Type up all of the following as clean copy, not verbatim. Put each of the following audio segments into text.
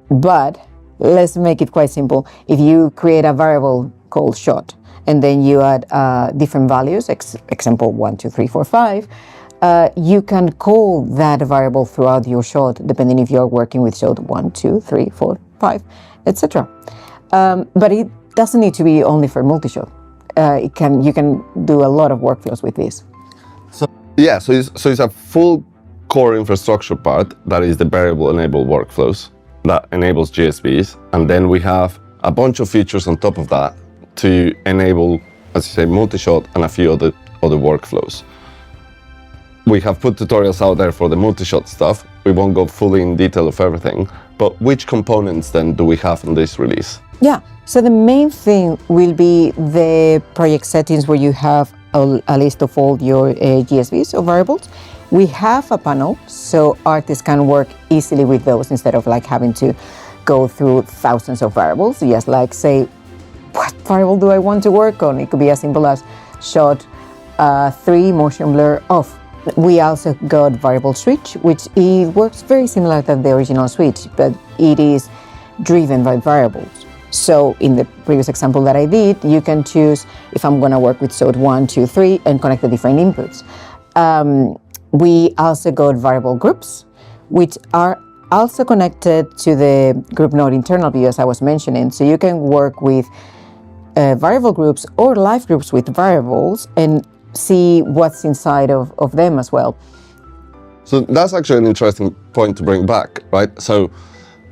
But let's make it quite simple. If you create a variable called shot, and then you add different values, example 1, 2, 3, 4, 5, you can call that variable throughout your shot, depending if you're working with shot 1, 2, 3, 4, 5, etc. But it doesn't need to be only for multishot. You can do a lot of workflows with this. So it's a full core infrastructure part that is the variable-enabled workflows that enables GSVs, and then we have a bunch of features on top of that to enable, as you say, multishot and a few other workflows. We have put tutorials out there for the multishot stuff. We won't go fully in detail of everything, but which components then do we have in this release? Yeah, so the main thing will be the project settings where you have a list of all your GSVs or variables. We have a panel, so artists can work easily with those instead of like having to go through thousands of variables. Just like say, what variable do I want to work on? It could be as simple as shot 3 motion blur off. We also got variable switch, which it works very similar to the original switch, but it is driven by variables. So in the previous example that I did, you can choose if I'm going to work with shot 1, 2, 3 and connect the different inputs. We also got variable groups, which are also connected to the group node internal view, as I was mentioning. So you can work with variable groups or live groups with variables and see what's inside of them as well. So that's actually an interesting point to bring back, right? So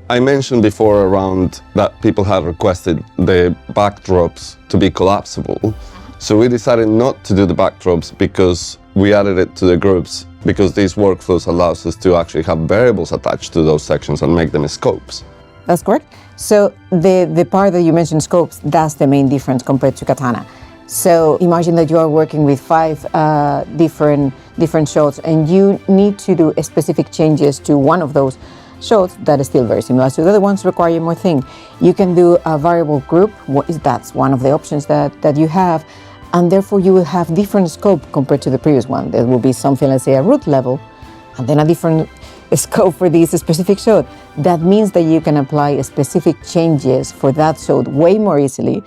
I mentioned before around that people had requested the backdrops to be collapsible. So we decided not to do the backdrops because we added it to the groups, because these workflows allows us to actually have variables attached to those sections and make them as scopes. That's correct. So the part that you mentioned, scopes, that's the main difference compared to Katana. So imagine that you are working with 5 different shots and you need to do specific changes to one of those shots that is still very similar to the other ones, require more thing. You can do a variable group. That's one of the options that you have, and therefore you will have different scope compared to the previous one. There will be something, let's say, a root level, and then a different scope for this specific shot. That means that you can apply specific changes for that shot way more easily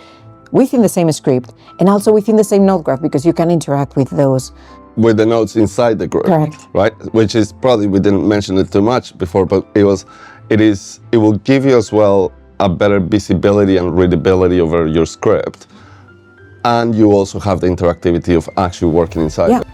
within the same script and also within the same node graph, because you can interact with those. With the nodes inside the group. Correct. Right? Which is probably, we didn't mention it too much before, but it will give you as well a better visibility and readability over your script. And you also have the interactivity of actually working inside it.